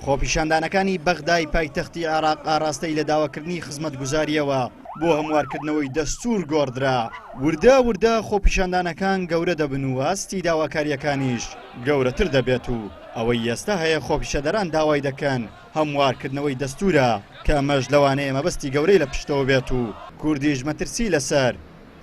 خۆپیشاندانەکانی بەغدای پایتەختی عێراق ئاراستەی لە داواکردنی خزمەتگوزاریەوە بۆ هەموارکردنەوەی دەستور گۆڕدرا. وردە خۆپیشاندانەکان گەورە دەبن و ئاستی داواکاریەکانیش گەورەتر دەبێت و ئەوەی ئێستا هەیە خۆپیشەدەران داوای دەکەن هەموارکردنەوەی دەستورە کە ئەمەش لەوانەیە مەبەستی گەورەی لە پشتەوە بێت و کوردیش مەترسی لەسەر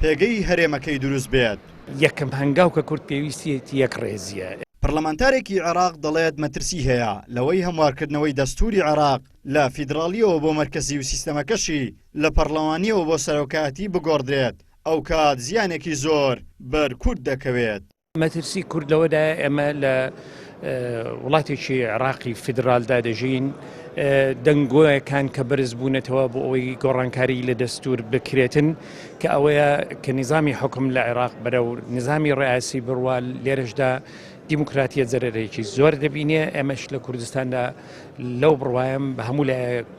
پێگەی هەرێمەکەی دروست بێت. یەکەم هەنگاو کە کورد پێویستیەتی یەک ڕێزیە. پەرلەمانتارێکی عێراق دەڵێت مەترسی هەیە لەوەی هەموارکردنەوەی دەستوری عێراق لە فیدراڵیەوە بۆ مەرکەزی و سیستەمەکەشی لە پەرلەمانیەوە بۆ سەرۆکاتی بگۆڕدرێت، ئەو کات زیانێکی زۆر بەر کورد دەکەوێت. مەترسی کورد لەوەدا ئێمە لە وڵاتێکی عێراقی فیدراالدا دەژین، دەنگۆیەکان کە بەرز بوونەتەوە بۆ ئەوەی گۆڕانکاری لە دەستور بکرێتن کە ئەوەیە کە نیزامی حکم لە عێراق بەرە و نظامی ڕێاسی بڕوا لێرەشدا دیموکراتیە جەرەرێکی زۆر دەبینێ. ئێمەش لە کوردستاندا لەو بڕوایم بە هەموو لە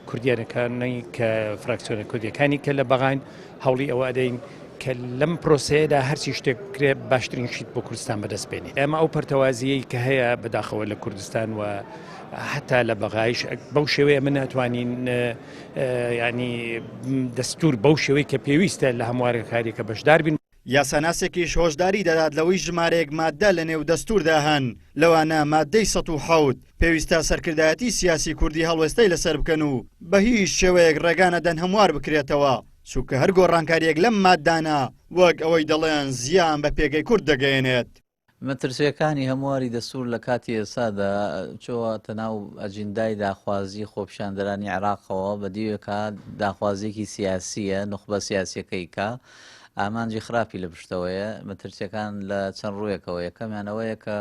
کوردیانەکانی کە فراکسیۆنە کوردیەکانی کە لە بەغاین هەوڵی ئەوە ئەدەین کە لەم پرۆسەیەدا هەرچی شتێک کرێ باشترین شیت بۆ کوردستان بەدەستبێنێ. ئێمە ئەو پەرتەوازیەی کە هەیە بەداخەوە لە کوردستان و حتا لە بەغایش بەو شێوەیە من ناتوانین ینی دەستور بەو شێوەی کە پێویستە لە هەموارەکاری کە بەشدار بین. یاساناسێکیش هۆشداری دەدات لەوەی ژمارەیەک مادە لە نێو دەستوردا هەن، لەوانە مادەی ١٠٧ پێویستە سەرکردایەتی سیاسی کوردی هەڵوێستەی لەسەر بکەن و بە هیچ شێوەیەک ڕێگانەدەن هەموار بکرێتەوە، چونکە هەر گۆڕانکاریەک لەم مادانە وەک ئەوەی دەڵێن زیان بە پێگەی کورد دەگەێنێت. مەترسیەکانی هەمواری دەستور لە کاتی ئێسادا چۆتە ناو ئەجندای داخوازی خۆپیشاندەرانی عێراقەوە بەدیوێکە داخوازیەکی سیاسیە، نخبە سیاسیەکەی کە ئامانجی خراپی لە پشتەوەیە. مەترسیەکان لە چەند ڕوویەکەوە، یەکەمیانەوەیە کە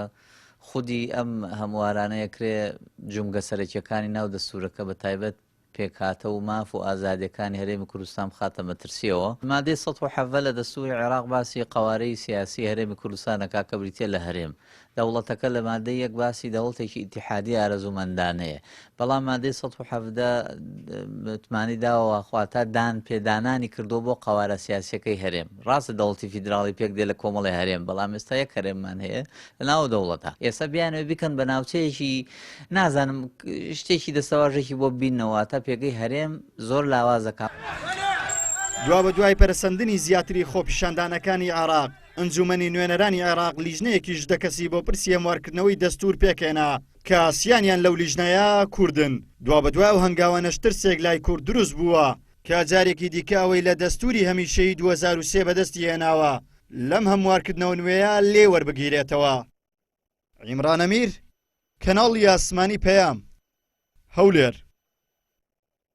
خودی ئەم هەموارانەیە کرێ جومگە سەرەکیەکانی ناو دەستورەکە بە تایبەت پێکاتە و ماف و ئازادیەکانی هەرێمی کوردستان بخاتە مەترسیەوە. مادەی ١٧ لە دەستوری عێراق باسی قەوارەی سیاسی هەرێمی کوردستانەکە کە بریتیە لە هەرێم. دەوڵەتەکە لە مادەی یەک باسی دەوڵەتێکی ئیتیحادی ئارەزومەندانەیە، بەڵام مادەی ١٧ متمانی داوە خواتە دان پێدانانی کردو بۆ قەوارە سیاسیەکەی هەرێم. ڕاستە دەوڵەتی فیدراڵی پێک دێ لە کۆمەڵی هەرێم، بەڵام ئێستا یەک هەرێممان هەیە لە ناو دەوڵەتە. ئێستا بیانەوە بیکەن بە ناوچەیەکی نازانم شتێکی دەسەواژێکی بۆ بینەوە تا پێگەی هەرێم زۆر لاوازەکە. دوا بە دوای پەرسەندنی زیاتری خۆپیشاندانەکانی عێراق، ئەنجومەنی نوێنەرانی عێراق لیژنەیەکیش دەکەسی بۆ پرسی هەموارکردنەوەی دەستور پێکێنا کە ئاسیانیان لەو لیژنەیە کوردن. دوا بە دوای ئەو هەنگاوە ترسێک لای کورد دروست بووە کە جارێکی دیکە ئەوەی لە دەستوری هەمیشەیی 2003 بەدەستی هێناوە لەم هەموارکردنەوە نوێیە لێ وەربگیرێتەوە. عیمران ئەمیر، کەناڵی ئاسمانی پەیام، هەولێر.